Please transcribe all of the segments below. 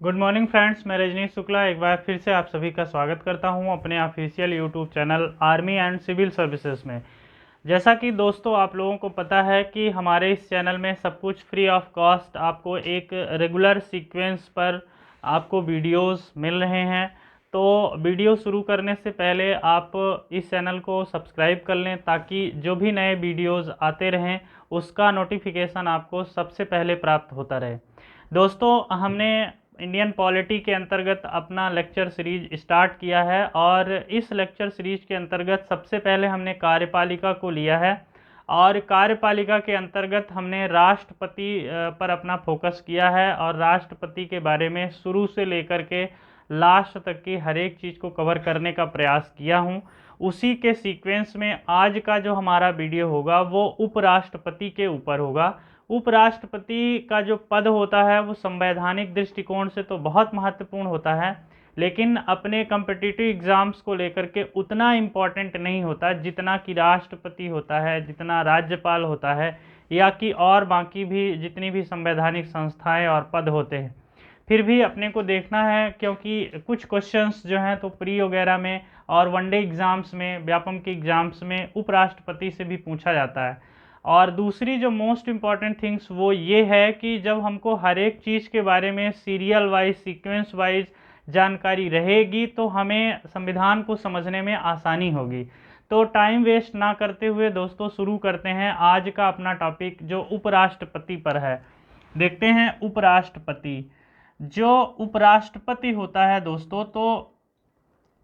Good morning friends, मैं रजनीश शुक्ला एक बार फिर से आप सभी का स्वागत करता हूं अपने official YouTube channel army and civil services में। जैसा कि दोस्तों आप लोगों को पता है कि हमारे इस चैनल में सब कुछ फ्री ऑफ कॉस्ट आपको एक रेगुलर सीक्वेंस पर आपको वीडियोस मिल रहे हैं। तो वीडियो शुरू करने से पहले आप इस चैनल को सब्सक्राइब कर लें ताकि जो भी नए वीडियोस आते रहें उसका नोटिफिकेशन आपको सबसे पहले प्राप्त होता रहे। दोस्तों, हमने इंडियन पॉलिटी के अंतर्गत अपना लेक्चर सीरीज स्टार्ट किया है और इस लेक्चर सीरीज के अंतर्गत सबसे पहले हमने कार्यपालिका को लिया है और कार्यपालिका के अंतर्गत हमने राष्ट्रपति पर अपना फोकस किया है और राष्ट्रपति के बारे में शुरू से लेकर के लास्ट तक की हर एक चीज़ को कवर करने का प्रयास किया हूँ। उसी के सीक्वेंस में आज का जो हमारा वीडियो होगा वो उपराष्ट्रपति के ऊपर होगा। उपराष्ट्रपति का जो पद होता है वो संवैधानिक दृष्टिकोण से तो बहुत महत्वपूर्ण होता है, लेकिन अपने कम्पिटिटिव एग्ज़ाम्स को लेकर के उतना इम्पॉर्टेंट नहीं होता जितना कि राष्ट्रपति होता है, जितना राज्यपाल होता है या कि और बाकी भी जितनी भी संवैधानिक संस्थाएं और पद होते हैं। फिर भी अपने को देखना है क्योंकि कुछ क्वेश्चंस जो हैं तो प्री वगैरह में और वनडे एग्ज़ाम्स में, व्यापम के एग्ज़ाम्स में उपराष्ट्रपति से भी पूछा जाता है। और दूसरी जो मोस्ट इम्पॉर्टेंट थिंग्स वो ये है कि जब हमको हर एक चीज़ के बारे में सीरियल वाइज, सीक्वेंस वाइज जानकारी रहेगी तो हमें संविधान को समझने में आसानी होगी। तो टाइम वेस्ट ना करते हुए दोस्तों शुरू करते हैं आज का अपना टॉपिक जो उपराष्ट्रपति पर है। देखते हैं उपराष्ट्रपति। जो उपराष्ट्रपति होता है दोस्तों, तो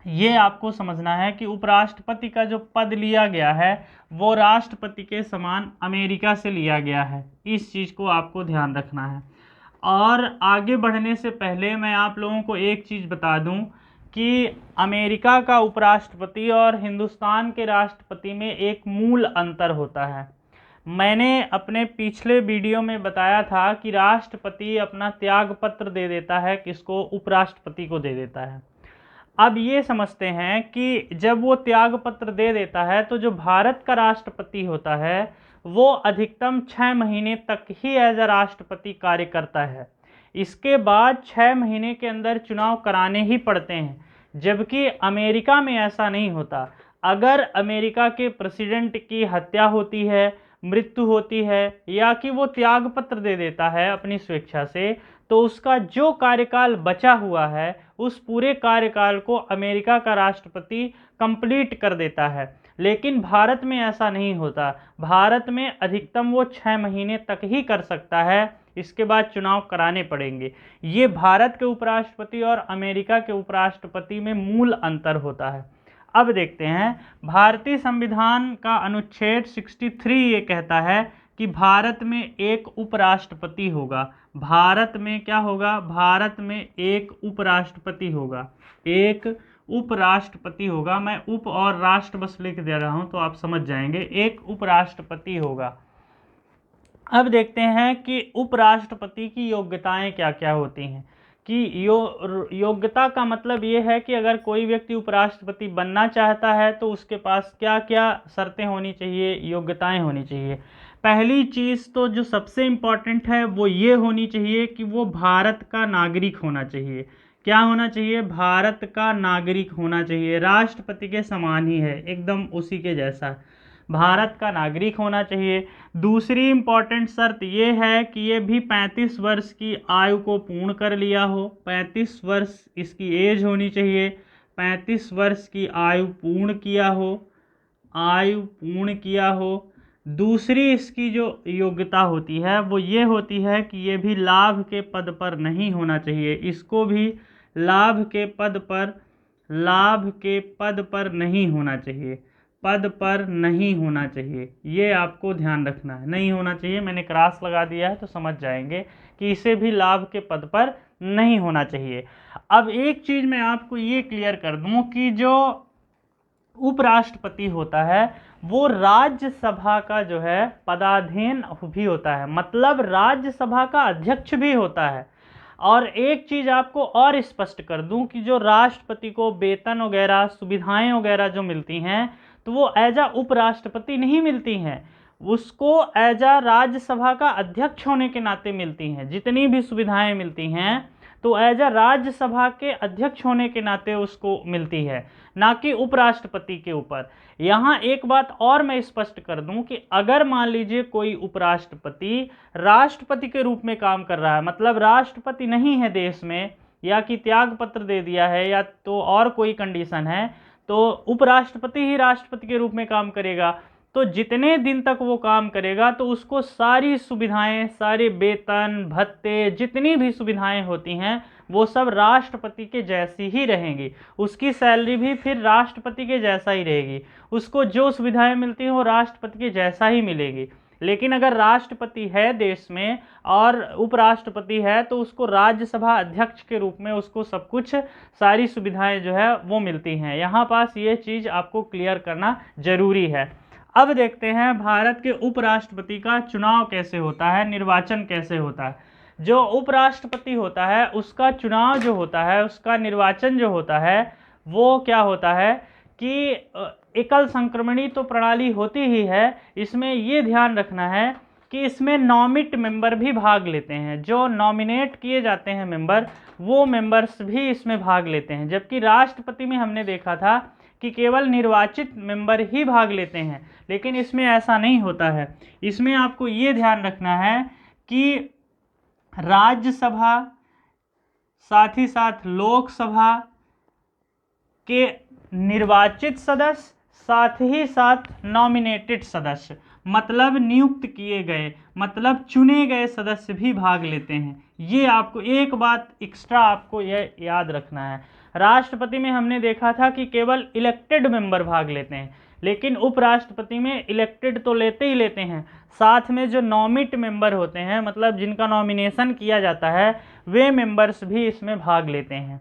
ये आपको समझना है कि उपराष्ट्रपति का जो पद लिया गया है वो राष्ट्रपति के समान अमेरिका से लिया गया है। इस चीज़ को आपको ध्यान रखना है। और आगे बढ़ने से पहले मैं आप लोगों को एक चीज़ बता दूं कि अमेरिका का उपराष्ट्रपति और हिंदुस्तान के राष्ट्रपति में एक मूल अंतर होता है। मैंने अपने पिछले वीडियो में बताया था कि राष्ट्रपति अपना त्याग पत्र दे देता है, किसको? उपराष्ट्रपति को दे देता है। अब ये समझते हैं कि जब वो त्याग पत्र दे देता है तो जो भारत का राष्ट्रपति होता है वो अधिकतम 6 महीने तक ही एज अ राष्ट्रपति कार्य करता है। इसके बाद 6 महीने के अंदर चुनाव कराने ही पड़ते हैं, जबकि अमेरिका में ऐसा नहीं होता। अगर अमेरिका के प्रेसिडेंट की हत्या होती है, मृत्यु होती है या कि वो त्याग पत्र दे देता है अपनी स्वेच्छा से, तो उसका जो कार्यकाल बचा हुआ है उस पूरे कार्यकाल को अमेरिका का राष्ट्रपति कंप्लीट कर देता है। लेकिन भारत में ऐसा नहीं होता। भारत में अधिकतम वो 6 महीने तक ही कर सकता है, इसके बाद चुनाव कराने पड़ेंगे। ये भारत के उपराष्ट्रपति और अमेरिका के उपराष्ट्रपति में मूल अंतर होता है। अब देखते हैं, भारतीय संविधान का अनुच्छेद 63 ये कहता है कि भारत में एक उपराष्ट्रपति होगा। भारत में क्या होगा? भारत में एक उपराष्ट्रपति होगा। एक उपराष्ट्रपति होगा। मैं उप और राष्ट्र बस लिख दे रहा हूं तो आप समझ जाएंगे। एक उपराष्ट्रपति होगा। अब देखते हैं कि उपराष्ट्रपति की योग्यताएं क्या क्या होती हैं। कि योग्यता का मतलब ये है कि अगर कोई व्यक्ति उपराष्ट्रपति बनना चाहता है तो उसके पास क्या क्या शर्तें होनी चाहिए, योग्यताएं होनी चाहिए। पहली चीज़ तो जो सबसे इम्पॉर्टेंट है वो ये होनी चाहिए कि वो भारत का नागरिक होना चाहिए। क्या होना चाहिए? भारत का नागरिक होना चाहिए। राष्ट्रपति के समान ही है, एकदम उसी के जैसा भारत का नागरिक होना चाहिए। दूसरी इम्पॉर्टेंट शर्त ये है कि ये भी 35 वर्ष की आयु को पूर्ण कर लिया हो। 35 वर्ष इसकी एज होनी चाहिए। 35 वर्ष की आयु पूर्ण किया हो, आयु पूर्ण किया हो। दूसरी इसकी जो योग्यता होती है वो ये होती है कि ये भी लाभ के पद पर नहीं होना चाहिए। इसको भी लाभ के पद पर नहीं होना चाहिए। पद पर नहीं होना चाहिए, ये आपको ध्यान रखना है। नहीं होना चाहिए, मैंने क्रॉस लगा दिया है तो समझ जाएंगे कि इसे भी लाभ के पद पर नहीं होना चाहिए। अब एक चीज़ मैं आपको ये क्लियर कर दूं कि जो उपराष्ट्रपति होता है वो राज्यसभा का जो है पदाधीन भी होता है, मतलब राज्यसभा का अध्यक्ष भी होता है। और एक चीज़ आपको और स्पष्ट कर दूं कि जो राष्ट्रपति को वेतन वगैरह, सुविधाएं वगैरह जो मिलती हैं तो वो एज अ उपराष्ट्रपति नहीं मिलती हैं, उसको एज अ राज्यसभा का अध्यक्ष होने के नाते मिलती हैं। जितनी भी सुविधाएं मिलती हैं तो एज अ राज्यसभा के अध्यक्ष होने के नाते उसको मिलती है, ना कि उपराष्ट्रपति के ऊपर। यहाँ एक बात और मैं स्पष्ट कर दूं कि अगर मान लीजिए कोई उपराष्ट्रपति राष्ट्रपति के रूप में काम कर रहा है, मतलब राष्ट्रपति नहीं है देश में, या कि त्याग पत्र दे दिया है, या तो और कोई कंडीशन है, तो उपराष्ट्रपति ही राष्ट्रपति के रूप में काम करेगा। तो जितने दिन तक वो काम करेगा तो उसको सारी सुविधाएं, सारे वेतन भत्ते, जितनी भी सुविधाएं होती हैं वो सब राष्ट्रपति के जैसी ही रहेंगी। उसकी सैलरी भी फिर राष्ट्रपति के जैसा ही रहेगी, उसको जो सुविधाएं मिलती हैं वो राष्ट्रपति के जैसा ही मिलेगी। लेकिन अगर राष्ट्रपति है देश में और उपराष्ट्रपति है तो उसको राज्यसभा अध्यक्ष के रूप में उसको सब कुछ, सारी सुविधाएं जो है वो मिलती हैं। यहाँ पास ये चीज़ आपको क्लियर करना जरूरी है। अब देखते हैं भारत के उपराष्ट्रपति का चुनाव कैसे होता है, निर्वाचन कैसे होता है। जो उपराष्ट्रपति होता है उसका चुनाव जो होता है, उसका निर्वाचन जो होता है, वो क्या होता है कि एकल संक्रमणी तो प्रणाली होती ही है। इसमें ये ध्यान रखना है कि इसमें नॉमिनेट मेंबर भी भाग लेते हैं, जो नॉमिनेट किए जाते हैं मेंबर, वो मेंबर्स भी इसमें भाग लेते हैं। जबकि राष्ट्रपति में हमने देखा था कि केवल निर्वाचित मेंबर ही भाग लेते हैं, लेकिन इसमें ऐसा नहीं होता है। इसमें आपको ये ध्यान रखना है कि राज्यसभा, साथ ही साथ लोकसभा के निर्वाचित सदस्य, साथ ही साथ नॉमिनेटेड सदस्य, मतलब नियुक्त किए गए, मतलब चुने गए सदस्य भी भाग लेते हैं। ये आपको एक बात एक्स्ट्रा आपको यह याद रखना है। राष्ट्रपति में हमने देखा था कि केवल इलेक्टेड मेंबर भाग लेते हैं, लेकिन उपराष्ट्रपति में इलेक्टेड तो लेते ही लेते हैं, साथ में जो नॉमिनेट मेंबर होते हैं, मतलब जिनका नॉमिनेशन किया जाता है, वे मेंबर्स भी इसमें भाग लेते हैं।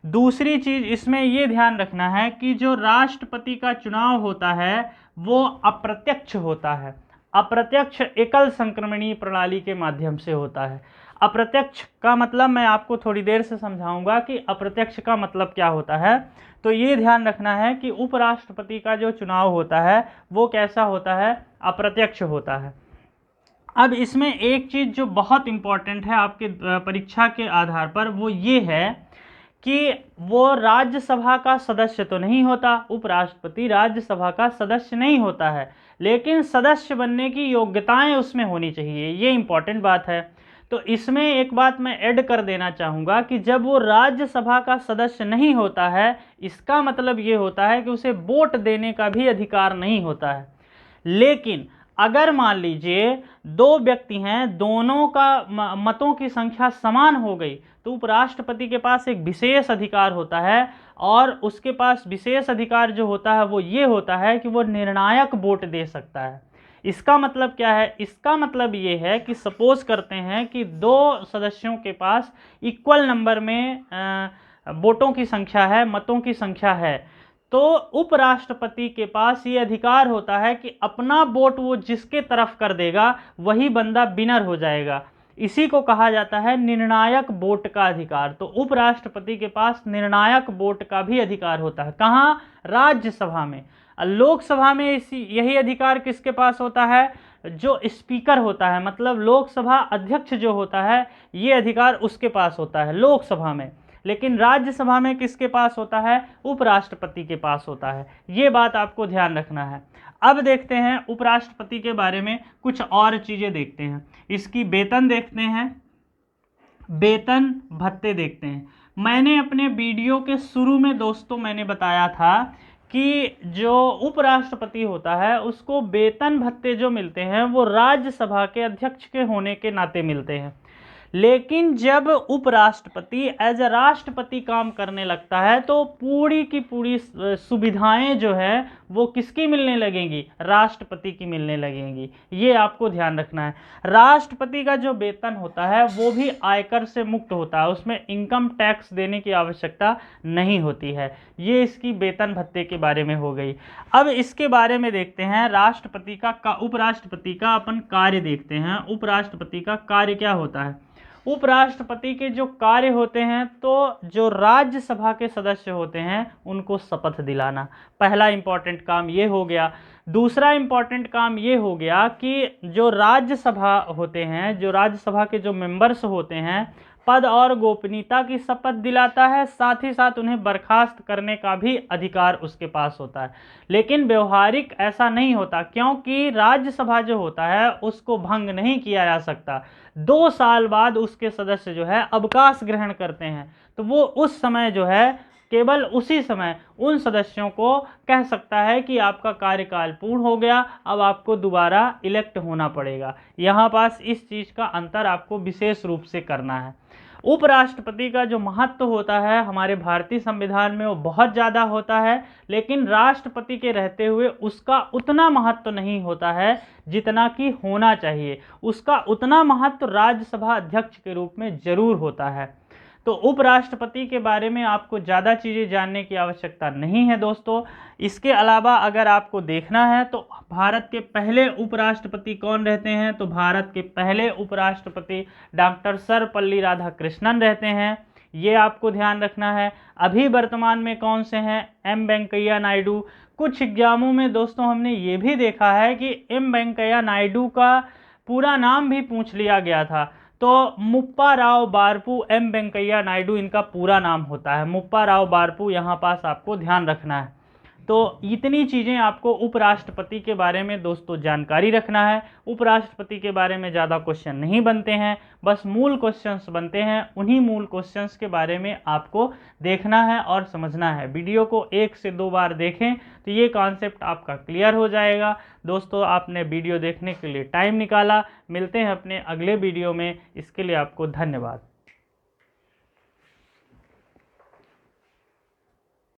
दूसरी चीज़ इसमें ये ध्यान रखना है कि जो राष्ट्रपति का चुनाव होता है वो अप्रत्यक्ष होता है। अप्रत्यक्ष एकल संक्रमणीय प्रणाली के माध्यम से होता है। अप्रत्यक्ष का मतलब मैं आपको थोड़ी देर से समझाऊंगा कि अप्रत्यक्ष का मतलब क्या होता है। तो ये ध्यान रखना है कि उपराष्ट्रपति का जो चुनाव होता है वो कैसा होता है, अप्रत्यक्ष होता है। अब इसमें एक चीज़ जो बहुत इम्पॉर्टेंट है आपके परीक्षा के आधार पर, वो ये है कि वो राज्यसभा का सदस्य तो नहीं होता, उपराष्ट्रपति राज्यसभा का सदस्य नहीं होता है, लेकिन सदस्य बनने की योग्यताएं उसमें होनी चाहिए। ये इम्पॉर्टेंट बात है। तो इसमें एक बात मैं ऐड कर देना चाहूँगा कि जब वो राज्यसभा का सदस्य नहीं होता है, इसका मतलब ये होता है कि उसे वोट देने का भी अधिकार नहीं होता है। लेकिन अगर मान लीजिए दो व्यक्ति हैं, दोनों का मतों की संख्या समान हो गई, तो उपराष्ट्रपति के पास एक विशेष अधिकार होता है, और उसके पास विशेष अधिकार जो होता है वो ये होता है कि वो निर्णायक वोट दे सकता है। इसका मतलब क्या है? इसका मतलब ये है कि सपोज करते हैं कि दो सदस्यों के पास इक्वल नंबर में वोटों की संख्या है, मतों की संख्या है, तो उपराष्ट्रपति के पास ये अधिकार होता है कि अपना वोट वो जिसके तरफ कर देगा वही बंदा विनर हो जाएगा। इसी को कहा जाता है निर्णायक वोट का अधिकार। तो उपराष्ट्रपति के पास निर्णायक वोट का भी अधिकार होता है। कहाँ? राज्यसभा में। लोकसभा में यही अधिकार किसके पास होता है? जो स्पीकर होता है, मतलब लोकसभा अध्यक्ष जो होता है, ये अधिकार उसके पास होता है लोकसभा में। लेकिन राज्यसभा में किसके पास होता है? उपराष्ट्रपति के पास होता है। ये बात आपको ध्यान रखना है। अब देखते हैं उपराष्ट्रपति के बारे में कुछ और चीज़ें देखते हैं। इसकी वेतन देखते हैं, वेतन भत्ते देखते हैं। मैंने अपने वीडियो के शुरू में दोस्तों मैंने बताया था कि जो उपराष्ट्रपति होता है उसको वेतन भत्ते जो मिलते हैं वो राज्यसभा के अध्यक्ष के होने के नाते मिलते हैं। लेकिन जब उपराष्ट्रपति एज अ राष्ट्रपति काम करने लगता है तो पूरी की पूरी सुविधाएं जो है वो किसकी मिलने लगेंगी? राष्ट्रपति की मिलने लगेंगी। ये आपको ध्यान रखना है। राष्ट्रपति का जो वेतन होता है वो भी आयकर से मुक्त होता है, उसमें इनकम टैक्स देने की आवश्यकता नहीं होती है। ये इसकी वेतन भत्ते के बारे में हो गई। अब इसके बारे में देखते हैं राष्ट्रपति का उपराष्ट्रपति का अपन कार्य देखते हैं। उपराष्ट्रपति का कार्य क्या होता है? उपराष्ट्रपति के जो कार्य होते हैं, तो जो राज्यसभा के सदस्य होते हैं उनको शपथ दिलाना, पहला इंपॉर्टेंट काम ये हो गया। दूसरा इंपॉर्टेंट काम ये हो गया कि जो राज्यसभा होते हैं, जो राज्यसभा के जो मेंबर्स होते हैं, पद और गोपनीयता की शपथ दिलाता है, साथ ही साथ उन्हें बर्खास्त करने का भी अधिकार उसके पास होता है। लेकिन व्यवहारिक ऐसा नहीं होता, क्योंकि राज्यसभा जो होता है उसको भंग नहीं किया जा सकता। 2 साल बाद उसके सदस्य जो है अवकाश ग्रहण करते हैं, तो वो उस समय जो है केवल उसी समय उन सदस्यों को कह सकता है कि आपका कार्यकाल पूर्ण हो गया, अब आपको दोबारा इलेक्ट होना पड़ेगा। यहाँ पास इस चीज़ का अंतर आपको विशेष रूप से करना है। उपराष्ट्रपति का जो महत्व होता है हमारे भारतीय संविधान में वो बहुत ज़्यादा होता है, लेकिन राष्ट्रपति के रहते हुए उसका उतना महत्व नहीं होता है जितना कि होना चाहिए। उसका उतना महत्व राज्यसभा अध्यक्ष के रूप में जरूर होता है। तो उपराष्ट्रपति के बारे में आपको ज़्यादा चीज़ें जानने की आवश्यकता नहीं है दोस्तों। इसके अलावा अगर आपको देखना है तो भारत के पहले उपराष्ट्रपति कौन रहते हैं, तो भारत के पहले उपराष्ट्रपति डॉक्टर सर्वपल्ली राधाकृष्णन रहते हैं, ये आपको ध्यान रखना है। अभी वर्तमान में कौन से हैं, एम वेंकैया नायडू। कुछ एग्जामों में दोस्तों हमने ये भी देखा है कि एम वेंकैया नायडू का पूरा नाम भी पूछ लिया गया था, तो मुप्पा राव बारपू एम वेंकैया नायडू इनका पूरा नाम होता है। मुप्पा राव बारपू यहाँ पास आपको ध्यान रखना है। तो इतनी चीज़ें आपको उपराष्ट्रपति के बारे में दोस्तों जानकारी रखना है। उपराष्ट्रपति के बारे में ज़्यादा क्वेश्चन नहीं बनते हैं, बस मूल क्वेश्चंस बनते हैं। उन्हीं मूल क्वेश्चंस के बारे में आपको देखना है और समझना है। वीडियो को 1 से 2 बार देखें तो ये कॉन्सेप्ट आपका क्लियर हो जाएगा। दोस्तों आपने वीडियो देखने के लिए टाइम निकाला। मिलते हैं अपने अगले वीडियो में, इसके लिए आपको धन्यवाद।